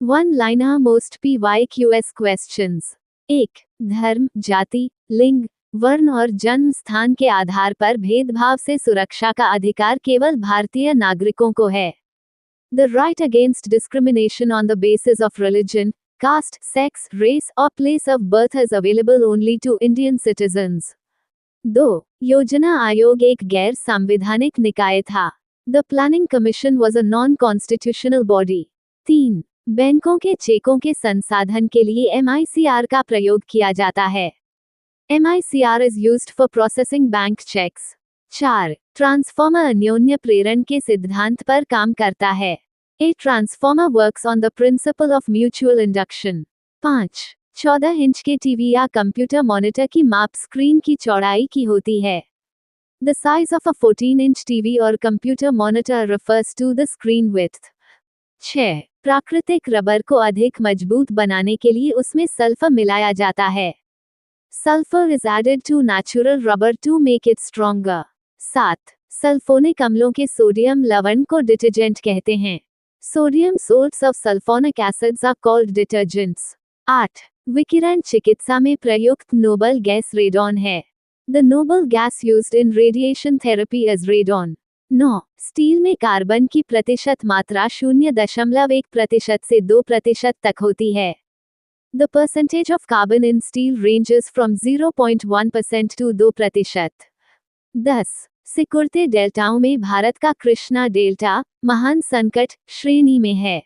One liner most PYQS questions. 1. धर्म, जाति, लिंग, वर्ण और जन्म स्थान के आधार पर भेदभाव से सुरक्षा का अधिकार केवल भारतीय नागरिकों को है। The right against discrimination on the basis of religion, caste, sex, race or place of birth is available only to Indian citizens. 2. योजना आयोग एक गैर संवैधानिक निकाय था। The Planning Commission was a non-constitutional body. 3. बैंकों के चेकों के संसाधन के लिए MICR का प्रयोग किया जाता है। MICR is used for processing bank checks. 4. Transformer अन्योन्य प्रेरण के सिद्धांत पर काम करता है। A transformer works on the principle of mutual induction. 5. 14 inch के टीवी या कंप्यूटर मॉनिटर की माप स्क्रीन की चौड़ाई की होती है। The size of a 14-inch TV or computer monitor refers to the screen width. 6. प्राकृतिक रबर को अधिक मजबूत बनाने के लिए उसमें सल्फर मिलाया जाता है। Sulfur is added to natural rubber to make it stronger. 7. Sulphonic अम्लों के सोडियम लवण को डिटर्जेंट कहते हैं। Sodium salts of sulfonic acids are called detergents. 8. विकिरण चिकित्सा में प्रयुक्त नोबल गैस रेडॉन है। The noble gas used in radiation therapy is radon. 9. Steel में कार्बन की प्रतिशत मात्रा 0.1% से 2% तक होती है। The percentage of carbon in steel ranges from 0.1% to 2%. 10. सिकुड़ते डेल्टाओं में भारत का कृष्णा डेल्टा महान संकट श्रेणी में है।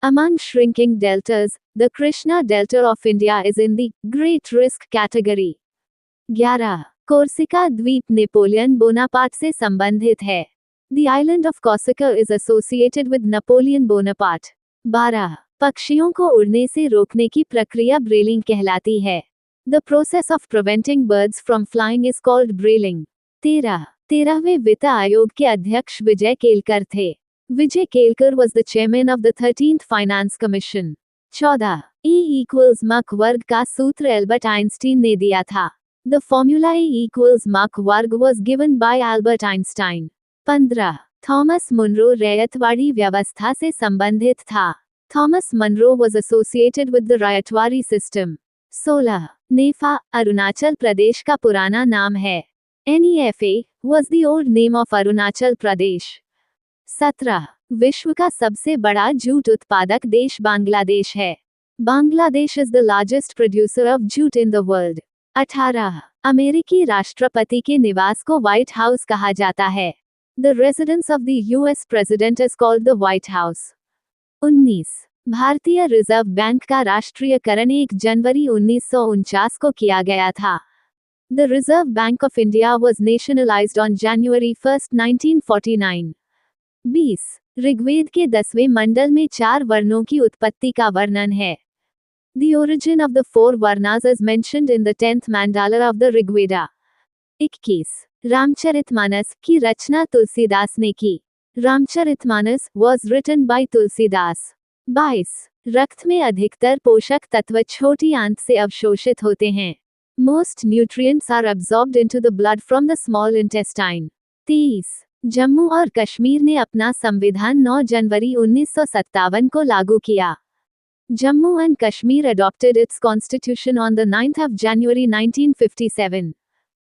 Among shrinking deltas, the Krishna Delta of India is in the Great Risk category. 11. Corsica द्वीप नेपोलियन बोनापार्ट से संबंधित है। The island of Corsica is associated with Napoleon Bonaparte. 12. पक्षियों को उड़ने से रोकने की प्रक्रिया ब्रेलिंग कहलाती है। The process of preventing birds from flying is called brailing. 13. 13वें वित्त आयोग के अध्यक्ष विजय केलकर थे। विजय Kelkar was the chairman of the 13th Finance Commission. 14. E = mach वर्ग का सूत्र एल्बर्ट आइंस्टीन ने दिया था। The formula E = mach वर्ग was given by Albert Einstein. 15. Thomas Munro Ryotwari व्यवस्था से संबंधित था। Thomas Munro was associated with the Rayatwari system. 16. नेफा अरुणाचल प्रदेश का पुराना नाम है। NEFA was the old name of Arunachal Pradesh. 17. विश्व का सबसे बड़ा जूट उत्पादक देश बांग्लादेश है। Bangladesh is the largest producer of jute in the world. 18. अमेरिकी राष्ट्रपति के निवास को व्हाइट हाउस कहा जाता है। The residence of the US president is called the White House. 19. भारतीय रिजर्व बैंक का राष्ट्रीयकरण 1 जनवरी 1949 को किया गया था। The Reserve Bank of India was nationalized on January 1, 1949. 20. Rigveda के 10वें मंडल में 4 वर्णों की उत्पत्ति का वर्णन है। The origin of the 4 varnas is mentioned in the 10th mandala of the Rigveda. 21. Ramcharitmanas की रचना तुलसीदास ने की। Ramcharitmanas was written by Tulsidas. 22. रक्त में अधिकतर पोषक तत्व छोटी आंत से अवशोषित होते हैं। Most nutrients are absorbed into the blood from the small intestine. 23. Jammu और कश्मीर ने अपना संविधान 9 जनवरी 1957 को लागू किया। Jammu and Kashmir adopted its constitution on the 9th of January 1957.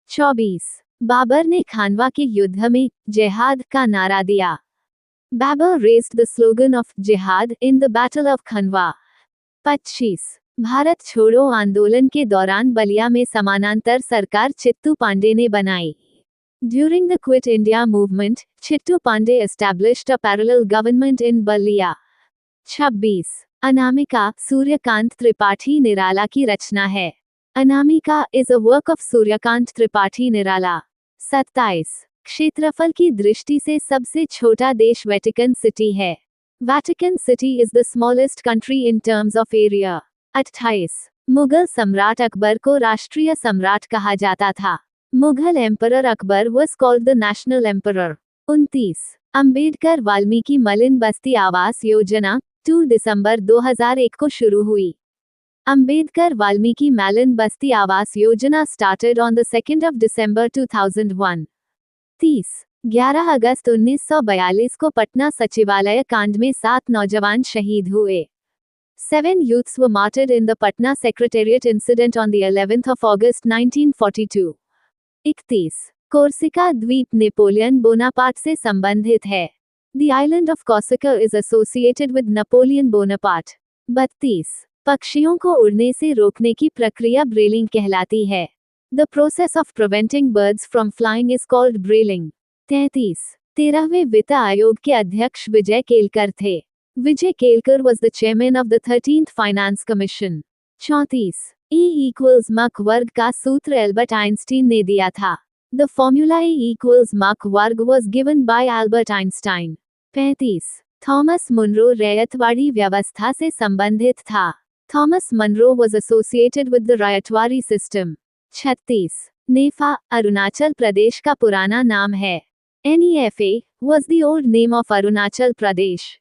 24. Babar ने खानवा के युद्ध में जिहाद का नारा दिया। Babur raised the slogan of jihad in the Battle of Khanwa. 25. Bharat छोड़ो आंदोलन के दौरान बलिया में समानांतर सरकार चित्तू पांडे ने बनाई। During the Quit India movement, Chittu Pandey established a parallel government in Balia. 26. Anamika Suryakant Tripathi Nirala की रचना है। Anamika is a work of Suryakant Tripathi Nirala. 27. क्षेत्रफल की दृष्टि से सबसे छोटा देश वेटिकन सिटी है। Vatican City is the smallest country in terms of area. 28. Mughal सम्राट अकबर को राष्ट्रीय सम्राट कहा जाता था। Mughal emperor Akbar was called the national emperor. 29. Ambedkar Valmiki मलिन बस्ती आवास योजना 2 दिसंबर 2001 को शुरू हुई। अंबेडकर वाल्मीकि मलिन बस्ती Awas Yojana started on the 2nd of December 2001. 30. 11 अगस्त 1942 को पटना सचिवालय कांड में 7 नौजवान शहीद हुए। 7 youths were martyred in the Patna Secretariat incident on the 11th of August 1942. 31. Corsica द्वीप नेपोलियन बोनापार्ट से संबंधित है. The island of Corsica is associated with Napoleon Bonaparte. 32. पक्षियों को उड़ने से रोकने की प्रक्रिया ब्रेलिंग कहलाती है. The process of preventing birds from flying is called brailing. 33. 13वें वित्त आयोग के अध्यक्ष विजय केलकर थे. विजय Kelkar was the chairman of the 13th Finance Commission. 34. E equals mach वर्ग का सूत्र एल्बर्ट आइंस्टीन ने दिया था. The formula E equals mach वर्ग was given by Albert Einstein. 35. Thomas Munro Ryotwari व्यवस्था से संबंधित था. Thomas Munro was associated with the Rayatwari system. 36. NEFA Arunachal Pradesh का पुराना नाम है. NEFA was the old name of Arunachal Pradesh.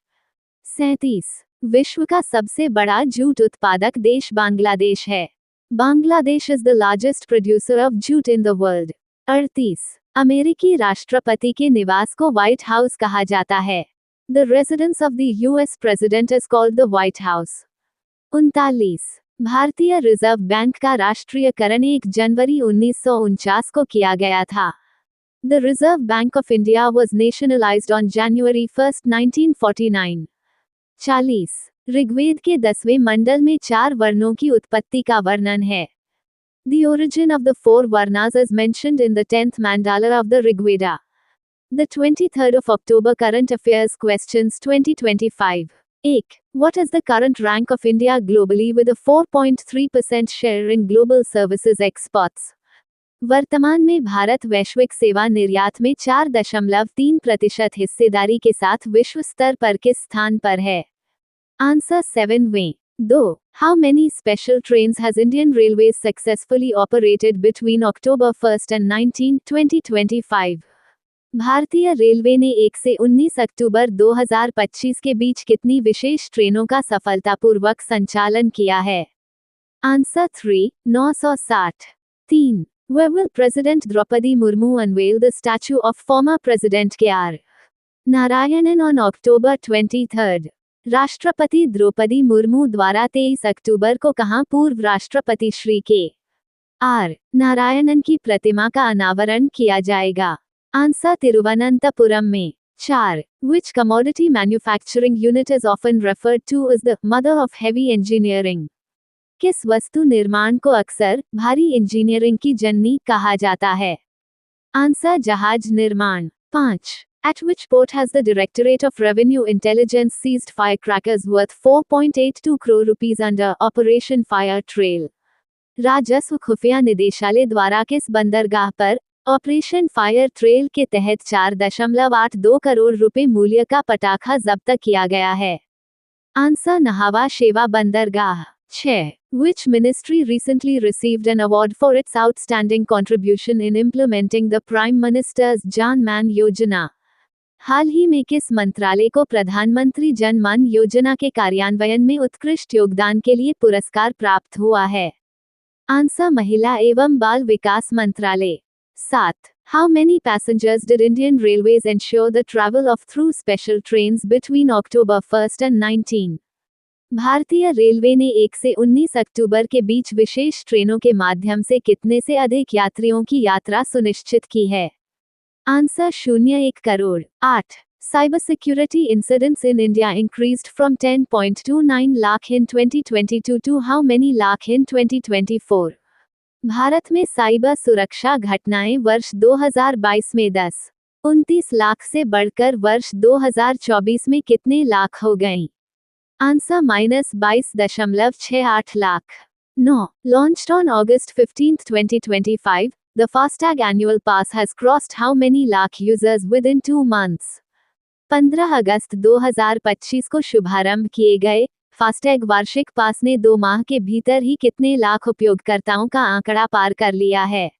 37. विश्व का सबसे बड़ा जूट उत्पादक देश बांग्लादेश है. Bangladesh is the largest producer of jute in the world. 38. अमेरिकी राष्ट्रपति के निवास को व्हाइट हाउस कहा जाता है. The residence of the US President is called the White House. 39. भारतीय रिजर्व बैंक का राष्ट्रीयकरण 1 जनवरी 1949 को किया गया था. The Reserve Bank of India was nationalized on January 1, 1949. 40. Rigveda के 10वें मंडल में 4 वर्णों की उत्पत्ति का वर्णन है. The origin of the 4 varnas is mentioned in the 10th mandala of the Rigveda. The 23rd of October Current Affairs Questions 2025. 1. What is the current rank of India globally with a 4.3% share in global services exports? वर्तमान में भारत वैश्विक सेवा निर्यात में 4.3% हिस्सेदारी के साथ विश्व स्तर पर किस स्थान पर है? Answer 7वें. 2. How many special trains has Indian Railways successfully operated between October 1 and 19, 2025? भारतीय रेलवे ने 1 से 19 अक्टूबर 2025 के बीच कितनी विशेष ट्रेनों का सफलतापूर्वक संचालन किया है? Answer 3. 960. 3. Where will President Draupadi Murmu unveil the statue of former President K.R. Narayanan on October 23? राष्ट्रपति द्रौपदी मुर्मू द्वारा 23 अक्टूबर को कहां पूर्व राष्ट्रपति श्री के.आर. नारायणन की प्रतिमा का अनावरण किया जाएगा? आंसर तिरुवनंतपुरम में. 4. Which commodity manufacturing unit is often referred to as the mother of heavy engineering? किस वस्तु निर्माण को अक्सर भारी इंजीनियरिंग की जननी कहा जाता है? आंसर जहाज निर्माण. 5. At which port has the Directorate of Revenue Intelligence seized firecrackers worth 4.82 crore rupees under Operation Fire Trail? राजस्व खुफिया निदेशालय द्वारा किस बंदरगाह पर ऑपरेशन फायर ट्रेल के तहत 4.82 करोड़ रुपए मूल्य का पटाखा जब्त किया गया है? आंसर नहावा शेवा बंदरगाह. 6. Which ministry recently received an award for its outstanding contribution in implementing the Prime Minister's Jan Man Yojana? हाल ही में किस मंत्रालय को प्रधानमंत्री जन मन योजना के कार्यान्वयन में उत्कृष्ट योगदान के लिए पुरस्कार प्राप्त हुआ है? आंसर महिला एवं बाल विकास मंत्रालय. 7. How many passengers did Indian Railways ensure the travel of through special trains between October 1 and 19? भारतीय रेलवे ने 1 से 19 अक्टूबर के बीच विशेष ट्रेनों के माध्यम से कितने से अधिक यात्रियों की यात्रा सुनिश्चित की है? Answer 0.1 crore. 8. Cyber security incidents in India increased from 10.29 lakh in 2022 to how many lakh in 2024? Bharat में साइबर सुरक्षा घटनाएं वर्ष 2022 में 10.29 लाख से बढ़कर वर्ष 2024 में कितने लाख हो गईं? Answer -22.68 lakh. 9. Launched on August 15, 2025, the FASTag annual pass has crossed how many lakh users within 2 months? 15 अगस्त 2025 को शुभारंभ किए गए फास्टैग वार्षिक पास ने 2 माह के भीतर ही कितने लाख उपयोगकर्ताओं का आंकड़ा पार कर लिया है?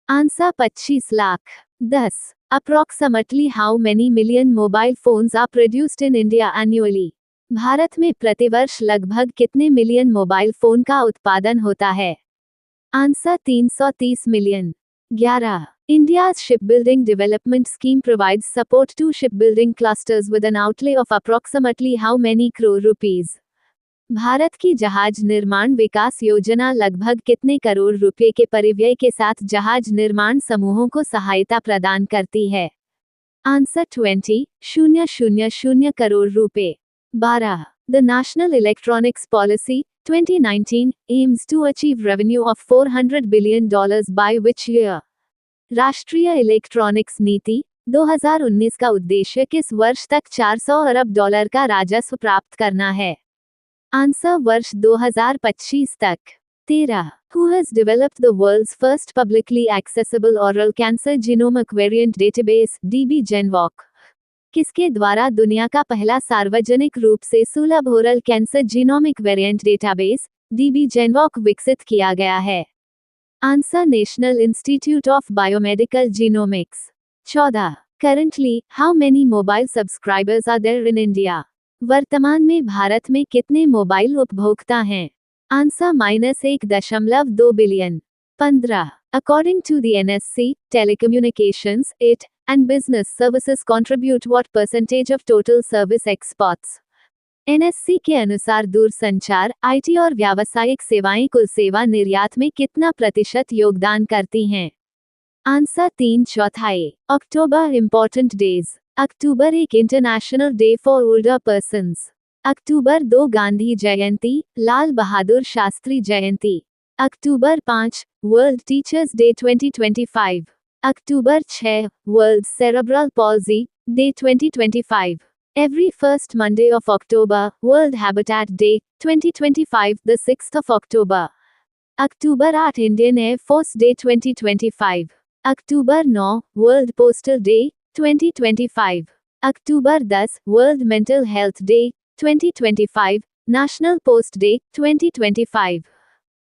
Answer 25 lakh. 10. Approximately how many million mobile phones are produced in India annually? Bharat में प्रतिवर्ष लगभग कितने मिलियन मोबाइल फोन का उत्पादन होता है? Answer 330 million. 11. India's shipbuilding development scheme provides support to shipbuilding clusters with an outlay of approximately how many crore rupees? Bharat की जहाज निर्माण विकास योजना लगभग कितने करोड़ रुपए के परिव्यय के साथ जहाज निर्माण समूहों को सहायता प्रदान करती है? आंसर 20,000 करोड़ रुपए। 12. The National Electronics Policy 2019 aims to achieve revenue of $400 billion by which year? राष्ट्रीय इलेक्ट्रॉनिक्स नीति 2019 का उद्देश्य किस वर्ष तक $400 अरब का राजस्व प्राप्त करना है? आंसर वर्ष 2025 तक। 13. Who has developed the world's first publicly accessible oral cancer genomic variant database, DB-GenVoc? किसके द्वारा दुनिया का पहला सार्वजनिक रूप से सुलभ oral cancer genomic variant database, DB-GenVoc विकसित किया गया है? Answer national institute of biomedical genomics. 14. Currently, how many mobile subscribers are there in India? वर्तमान में भारत में कितने मोबाइल उपभोक्ता हैं? Answer -1.2 billion. 15. According to the NSC, telecommunications, IT, and business services contribute what percentage of total service exports? NSC के अनुसार दूरसंचार, IT और व्यावसायिक सेवाएं कुल सेवा निर्यात में कितना प्रतिशत योगदान करती हैं? Answer 3/4। October important days. October 1 international day for older persons. October 2 Gandhi Jayanti, Lal Bahadur Shastri Jayanti. October 5 world teachers day 2025। October 6 world cerebral palsy day 2025। Every first Monday of October, World Habitat Day, 2025, the 6th of October. October 8 Indian Air Force Day 2025. October 9 World Postal Day, 2025. October 10 World Mental Health Day, 2025, National Post Day, 2025.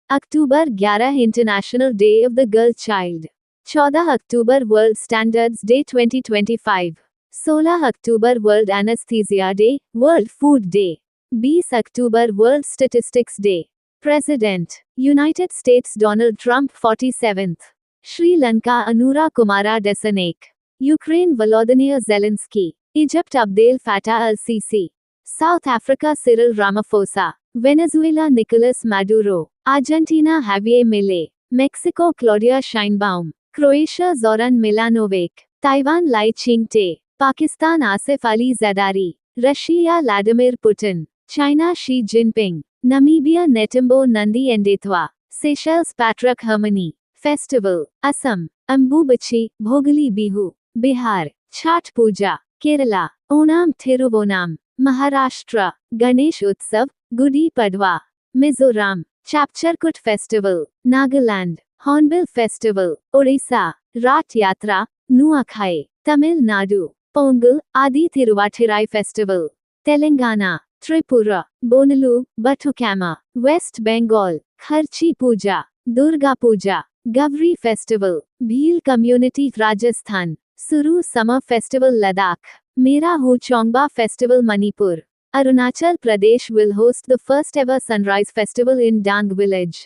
October 11 International Day of the Girl Child. 14 October World Standards Day 2025. 16 अक्टूबर world anaesthesia day, world food day. 20 October world statistics day. President United States Donald Trump 47th। Sri Lanka Anura Kumara Dissanayake. Ukraine Volodymyr Zelensky. Egypt Abdel Fattah al Sisi. South Africa Cyril Ramaphosa. Venezuela Nicolas Maduro. Argentina हैविये Milei. Mexico Claudia Sheinbaum. Croatia Zoran Milanovic. Taiwan Lai Ching te. Pakistan Asif Ali Zardari. Russia Vladimir Putin. China Xi Jinping. Namibia Netumbo Nandi Ndaitwah. Seychelles Patrick Herminie. Festival Assam Ambubachi Bhogali Bihu. Bihar Chhath Puja. Kerala Onam Thiruvonam. Maharashtra Ganesh Utsav Gudi Padwa. Mizoram Chapchar Kut festival. Nagaland Hornbill festival. Odisha Rath Yatra Nuakhai. Tamil Nadu Pongal Aadi Thiruvathirai festival. Telangana Tripura Bonalu Bathukamma. West Bengal Kharchi Puja. Durga Puja. Gavari festival. Bhil community Rajasthan. Suru summer festival Ladakh. Mera Hou Chongba festival Manipur. Arunachal Pradesh will host the first ever sunrise festival in Dang village.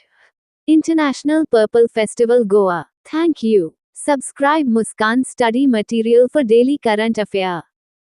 International Purple Festival Goa. Thank you. Subscribe Muskan Study Material for daily current affair.